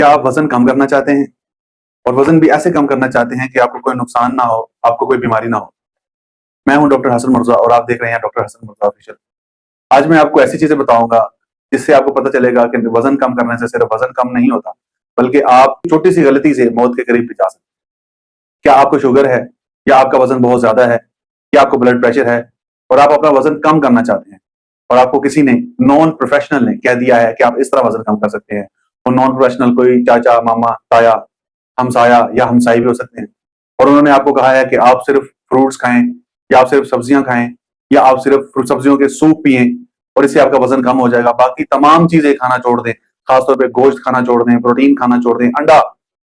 क्या आप वजन कम करना चाहते हैं और वजन भी ऐसे कम करना चाहते हैं कि आपको कोई नुकसान ना हो, आपको कोई बीमारी ना हो? मैं हूं डॉक्टर हसन मुर्जा और आप देख रहे हैं डॉक्टर हसन मुर्जा ऑफिशियल। आज मैं आपको ऐसी चीजें बताऊंगा जिससे आपको पता चलेगा कि वजन कम करने से सिर्फ वजन कम नहीं होता, बल्कि आप छोटी सी गलती से मौत के करीब भी जा सकते हैं। क्या आपको शुगर है, या आपका वजन बहुत ज्यादा है, या आपको ब्लड प्रेशर है और आप अपना वजन कम करना चाहते हैं और आपको किसी ने, नॉन प्रोफेशनल ने कह दिया है कि आप इस तरह वजन कम कर सकते हैं। और नॉन प्रोफेशनल कोई चाचा, मामा, ताया, हमसाया या हमसाई भी हो सकते हैं, और उन्होंने आपको कहा है कि आप सिर्फ फ्रूट्स खाएं, या आप सिर्फ सब्जियां खाएं, या आप सिर्फ सब्जियों के सूप पिएं और इससे आपका वजन कम हो जाएगा, बाकी तमाम चीजें खाना छोड़ दें, खासतौर पे गोश्त खाना छोड़ दें, प्रोटीन खाना छोड़ दें, अंडा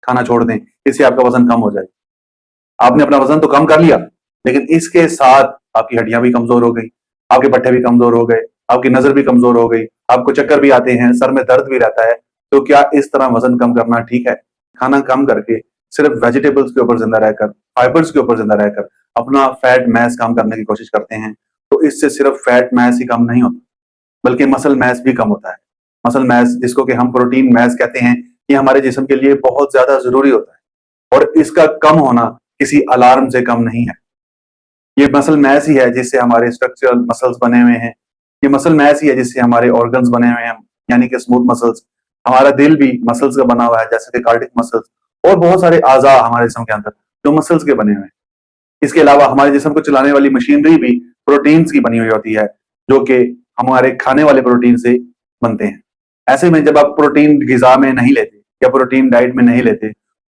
खाना छोड़ दें, इससे आपका वजन कम हो जाएगा। आपने अपना वजन तो कम कर लिया, लेकिन इसके साथ आपकी हड्डियां भी कमजोर हो गई, आपके पट्टे भी कमजोर हो गए, आपकी नजर भी कमजोर हो गई, आपको चक्कर भी आते हैं, सर में दर्द भी रहता है। तो क्या इस तरह वजन कम करना ठीक है? खाना कम करके सिर्फ वेजिटेबल्स के ऊपर जिंदा रहकर, फाइबर्स के ऊपर जिंदा रहकर अपना फैट मैस कम करने की कोशिश करते हैं, तो इससे सिर्फ फैट मैस ही कम नहीं होता, बल्कि मसल मैस भी कम होता है। मसल मैस, जिसको कि हम प्रोटीन मैस कहते हैं, ये हमारे जिस्म के लिए बहुत ज्यादा जरूरी होता है और इसका कम होना किसी अलार्म से कम नहीं है। ये मसल मैस ही है जिससे हमारे स्ट्रक्चरल मसल्स बने हुए हैं, ये मसल मैस ही है जिससे हमारे ऑर्गन्स बने हुए हैं, यानी कि स्मूथ मसल्स। हमारा दिल भी मसल्स का बना हुआ है, जैसे कि कार्डिक मसल्स, और बहुत सारे आज़ा हमारे जिस्म के अंदर जो मसल्स के बने हुए हैं। इसके अलावा हमारे जिस्म को चलाने वाली मशीनरी भी प्रोटीन्स की बनी हुई होती है, जो कि हमारे खाने वाले प्रोटीन से बनते हैं। ऐसे में जब आप प्रोटीन गिजा में नहीं लेते या प्रोटीन डाइट में नहीं लेते,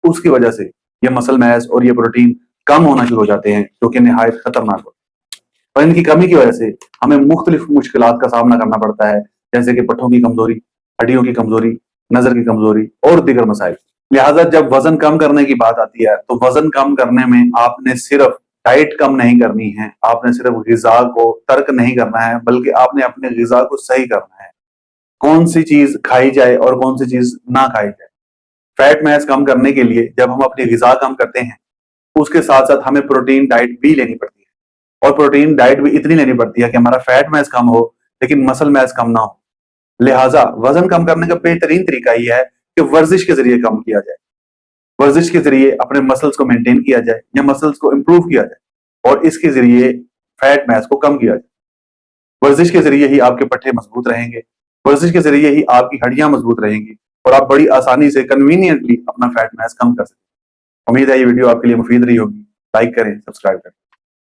उसकी वजह से ये मसल मैस और ये प्रोटीन कम होना शुरू हो जाते हैं, जो कि निहायत खतरनाक होता है। और इनकी कमी की वजह से हमें मुख्तलिफ मुश्किलात का सामना करना पड़ता है, जैसे कि पट्टों की कमजोरी, हड्डियों की कमजोरी, नजर की कमजोरी और दीगर मसाइल। लिहाजा जब वजन कम करने की बात आती है, तो वजन कम करने में आपने सिर्फ डाइट कम नहीं करनी है, आपने सिर्फ गिजा को तर्क नहीं करना है, बल्कि आपने अपने गिजा को सही करना है। कौन सी चीज खाई जाए और कौन सी चीज ना खाई जाए। फैट मैस कम करने के लिए जब हम अपनी गिजा कम करते हैं, उसके साथ साथ हमें प्रोटीन डाइट भी लेनी पड़ती है, और प्रोटीन डाइट भी इतनी लेनी पड़ती है कि हमारा फैट मैस कम हो लेकिन मसल मैस कम ना हो। लिहाजा वजन कम करने का बेहतरीन तरीका यह है कि वर्जिश के जरिए कम किया जाए, वर्जिश के जरिए अपने मसल्स को मेंटेन किया जाए या मसल्स को इंप्रूव किया जाए, और इसके जरिए फैट मैस को कम किया जाए। वर्जिश के जरिए ही आपके पट्टे मजबूत रहेंगे, वर्जिश के जरिए ही आपकी हड्डियां मजबूत रहेंगी और आप बड़ी आसानी से कन्वीनियंटली अपना फैट मैस कम कर सकते हैं। उम्मीद है ये वीडियो आपके लिए मुफीद रही होगी। लाइक करें, सब्सक्राइब करें।